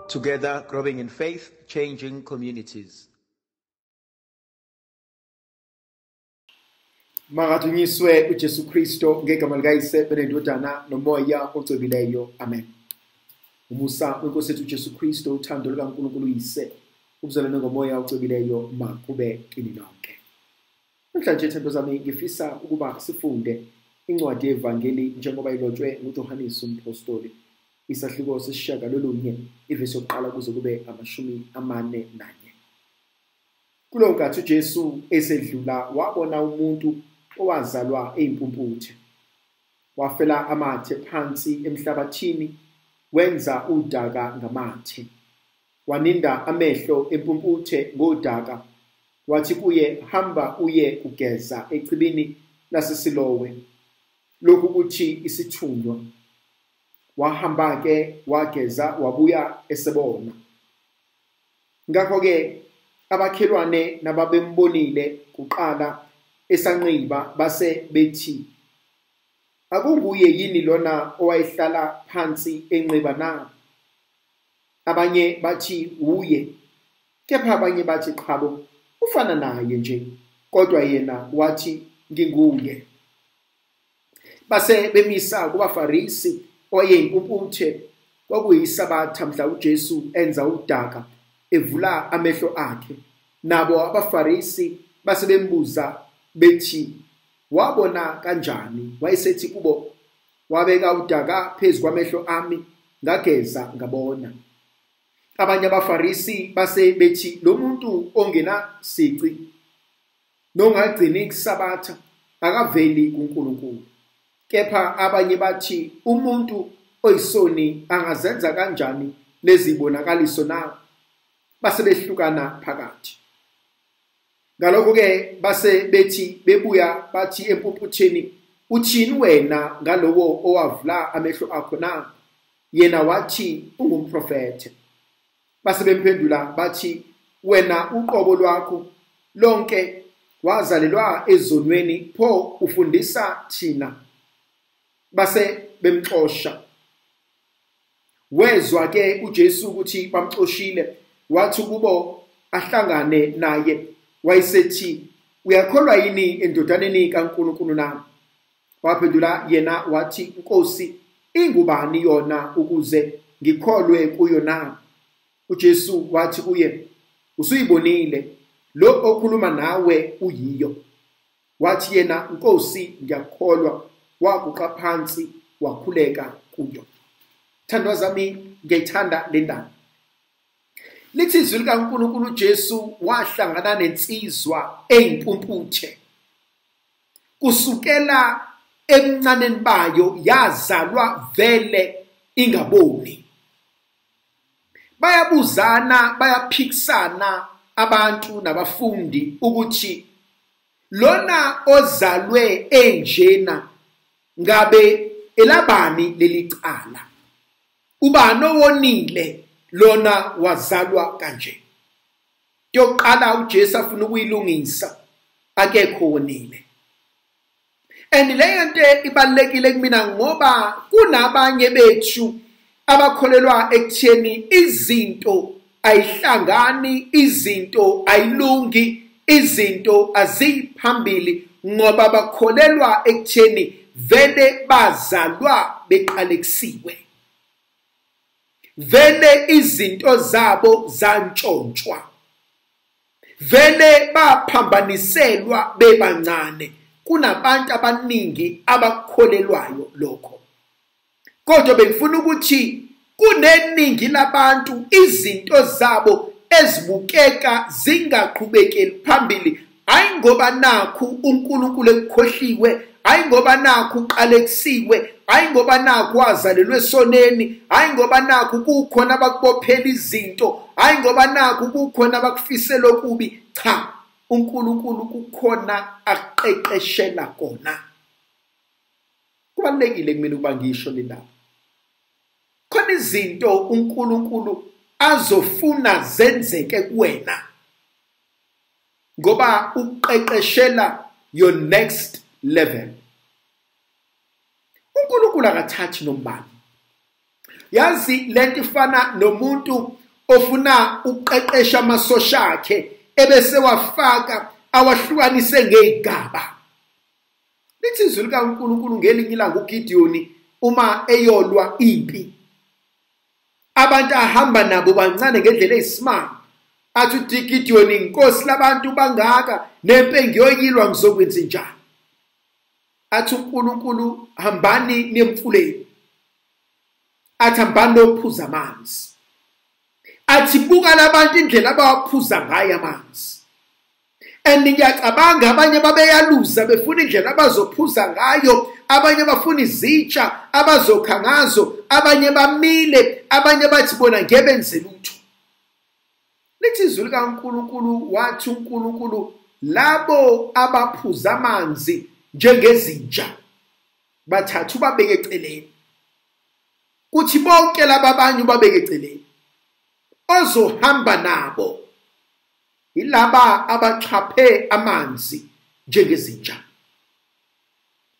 Together, growing in faith, changing communities. Makathunyiswe uJesu Kristo ngegama likayise benendodana nomoya ocwebileyo. Amen. Umusa wenkosi yethu uJesu Kristo, uthando lukaNkulunkulu uyise, ubuzalwane ngomoya ocwebileyo makube kini nonke. Namhlanje thando zami ngifisa ukuba sifunde incwadi yevangeli njengoba ilotshwe nguJohannes umpostoli, isahluko sesishiyagalolunye ivesi yokuqala kuze kube 41. Kulo nkathi uJesu esedlula wabona umuntu owazalwa eyimpumputhe. Wafela amathe phansi emhlabathini, wenza udaka ngamathe. Waninda amehlo empumputhe ngodaka, wathi kuye, hamba uye kugeza echibini laseSilowe, lokhu kuthi isithunywa. Wahamba ke wageza wabuya esebona. Ngakho-ke abakhelwane nababembonile kuqala esanqiba base bethi, akunguye yini lona owayehlala phansi enqiba na? Abanye bathi uye, kepha abanye bathi qhabo, ufana naye nje, kodwa yena wathi nginguye. Base bemisa kubaFarisi oyeyimpumputhe. Kwakuyisabatha mhla uJesu enza udaka evula amehlo akhe. Nabo abaFarisi base bembuza bethi, wabona kanjani? Wayesethi kubo, wabeka udaka phezu kwamehlo ami, ngageza ngabona. Abanye abaFarisi base bethi, lo muntu ongena sici nongagcini kusabatha akaveli kuNkulunkulu. Kepha abanye bathi, umuntu oyisoni angazenza kanjani lezibonakaliso na? Base behlukana phakathi. Ngalokho-ke base bethi bebuya bathi empumputheni, uthini wena ngalowo owavula amehlo akho na? Yena wathi ungumprofethe. Base bemphendula bathi, wena uqobo lwakho lonke wazalelwa ezonweni, pho ufundisa thina? Base bemxosha. Wezwa ke uJesu ukuthi bamxoshile, wathi kubo ahlangane naye, wayesethi, uyakholwa yini endodaneni kaNkulunkulu na? Waphendula yena wathi, Nkosi, ingubani yona ukuze ngikholwe kuyo na? uJesu wathi kuye, usuyibonile, lo okhuluma nawe uyiyo. Wathi yena, Nkosi, ngiyakholwa. Waguqa phansi wakhuleka kuyo. Thandwa zami, ngiyayithanda le ndaba. Lithi izwi likaNkulunkulu uJesu wahlangana nensizwa eyimpumputhe. Kusukela emncaneni bayo yazalwa vele ingaboni. Bayabuzana, bayaphikisana abantu nabafundi ukuthi lona ozalwe enjena ngabe elabani lelicala? Ubani owonile lona wazalwa kanje? Yokuqala uJesu afuna ukuyilungisa, akekho wonile. And leyo nto ibalekile kumina ngoba kunabanye bethu abakholelwa ekutheni izinto ayihlangani, izinto ayilungi, izinto aziphambili ngoba bakholelwa ekutheni vele bazalwa beqalekisiwe. Vele izinto zabo zantshontshwa. Vele baphambaniselwa bebancane. Kunabantu abaningi abakholelwayo lokho. Kodwa bengifuna ukuthi kuneningi labantu izinto zabo ezibukeka zingaqhubekeli phambili, hayi ngoba nakhu uNkulunkulu ekukhohliwe, hayi ngoba nakhu uqalekisiwe, hayi ngoba nakhu wazalelwe esoneni, hayi ngoba nakhu kukhona abakubophela izinto, hayi ngoba nakhu kukhona abakufisela okubi. Cha, uNkulunkulu kukhona aqeqeshela kona. Kubalulekile kumina ukuba ngisho le ndaba. Khona izinto uNkulunkulu azofuna zenzeke kuwena ngoba uqeqeshela your next level. uNkulunkulu akathathi nombani. Yazi lento ifana nomuntu ofuna ukuqeqesha amasosha akhe ebese wafaka awahlukanise ngezigaba. Lithi izwi likaNkulunkulu ngelinye ilanga uGidiyoni uma eyolwa impi, abantu ahamba nabo bancane ngendlela eyisimanga, athi uGidiyoni, inkosi labantu bangaka nempi engiyoyilwa ngizokwenza njani? Athi uNkulunkulu, hambani nemfuleni. Athi hambani nophuza amanzi. Athi buka labantu indlela abawaphuza ngayo amanzi. And ngiyacabanga abanye babeyaluza befuna indlela abazophuza ngayo, abanye bafuna izitsha abazokha ngazo, abanye bamile, abanye bathi bona ngebenze lutho. Lithi izwi likaNkulunkulu, wathi uNkulunkulu, labo abaphuza amanzi njengezinja bathathu babeke eceleni, kuthi bonke laba abanye babeke eceleni. Ozohamba nabo ilaba abachaphe amanzi njengezinja,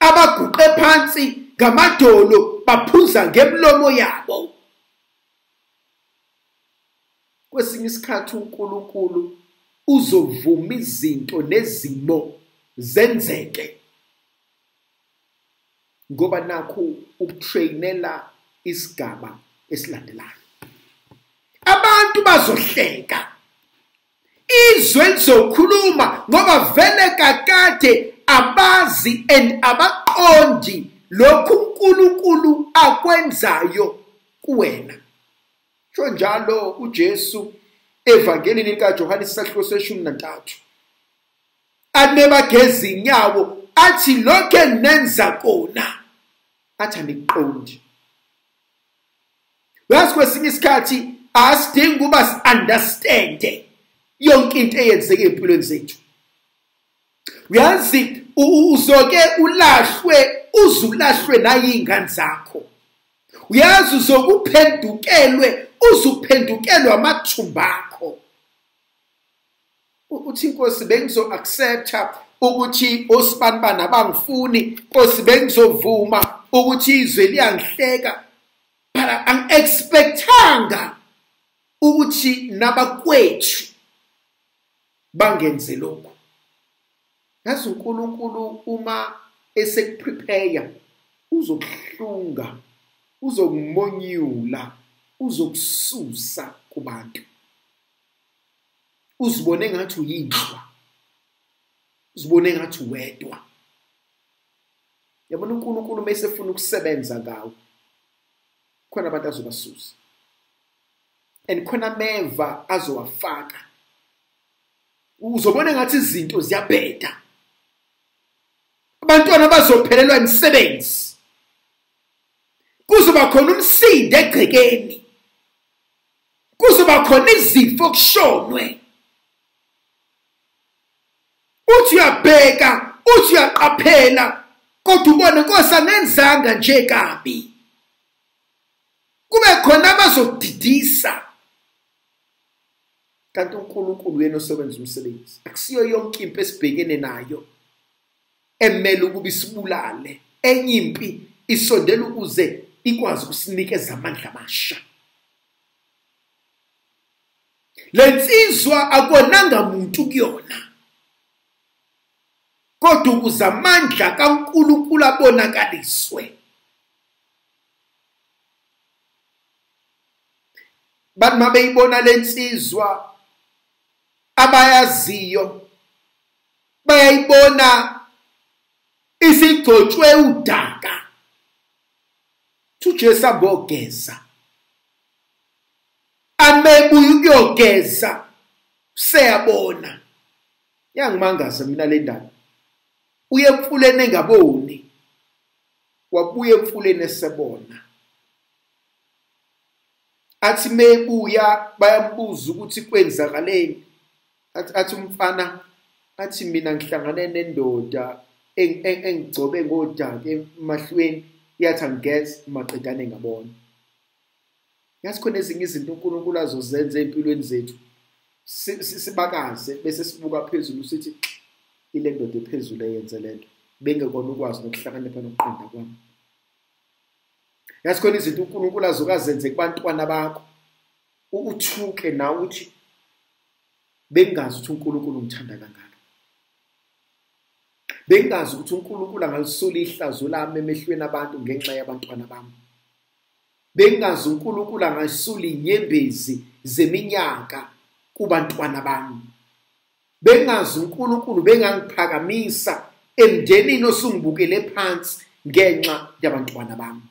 abaguqe phansi ngamadolo baphuza ngemlomo yabo. Kwesinye isikhathi uNkulunkulu uzovuma izinto nezimo zenzeke ngoba nakho ukutrainela isigaba esilandelayo. Abantu bazohleka, izwe lizokhuluma ngoba vele kakade abazi and abaqondi lokhu uNkulunkulu akwenzayo kuwena. Sho njalo uJesu evangelini likaJohane isahluko se-13 anebageza inyawo athi lokho enenza kona athi aniqondi. Uyazi kwesinye isikhathi asidingi ukuba si-understande yonke into eyenzeka empilweni zethu. Uyazi uzoke ulahlwe, uzulahlwe nayingane zakho. Uyazi uzokuphendukelwe, uzuphendukelwe amathumba akho. Uthi inkosi bengizo-accepta ukuthi osibanibani abangifuni, inkosi bengizovuma ukuthi izwe liyangihleka, but angi-expectanga ukuthi nabakwethu bangenze lokho. Yazi uNkulunkulu uma esekuprepare uzokuhlunga, uzokumonyula, uzokususa kubantu. Uzibone ngathi uyinhlwa, uzibone ngathi uwedwa. Yabona uNkulunkulu mesefuna ukusebenza ngawo, khona abantu azobasusa, and khona ameva azowafaka. Uzobone ngathi izinto ziyabheda, abantwana bazophelelwa imisebenzi, kuzoba khona umsindo egcekeni, kuzoba khona izifo kushonwe. Uthi uyabheka, uthi uyaqaphela, kodwa ubone Nkosi angenzanga nje kabi. Kube khona abazodidisa. Kanti uNkulunkulu yena osebenza umsebenzi. Akusiyo yonke impi esibhekene nayo emele ukuba isibulale. Enye impi isondela ukuze ikwazi ukusinikeza amandla amasha. Lensizwa akonanga muntu kuyona, kodwa ukuze amandla kaNkulunkulu abonakaliswe. Bathi mabeyibona lensizwa abayaziyo, bayayibona isigcotshwe udaka, uJesu abogeza, amebuye ukuyogeza, useyabona. Yangimangaza mina le ndaba. Uye emfuleni engaboni, wabuye emfuleni esebona. Athi mebuya bayambuza ukuthi kwenzakaleni. Athi umfana, athi mina ngihlangane nendoda engigcobe ngodaka emahlweni, yathi angigeza maqedane ngabona. Yazi khona ezinye izinto uNkulunkulu azozenza empilweni zethu, sibakaze bese sibuka phezulu sithi ile ndoda ephezulu eyenze lento, bengekona ukwazi nokuhlakanipha nokuqonda kwami. Yazi khona izinto uNkulunkulu azokazenze kubantwana bakho, uthuke nawe uthi bengazi ukuthi uNkulunkulu ungithanda kangaka. Bengazi ukuthi uNkulunkulu angalisula ihlazo lami emehlweni abantu ngenxa yabantwana bami. Bengazi uNkulunkulu angalisula inyembezi zeminyaka kubantwana bami. Bengazi uNkulunkulu bengangiphakamisa emndenini osungibukele phansi ngenxa yabantwana bami.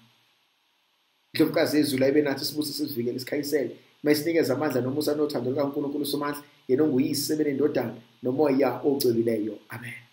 Ndlovukazi yezulu ayibe nathi sibusi sizivikele isikhayisele. Mayisinikeza amandla nomusa nothando lukaNkulunkulu uSomandla, yena onguyise benendodana nomoya ogcweleyo. Amen.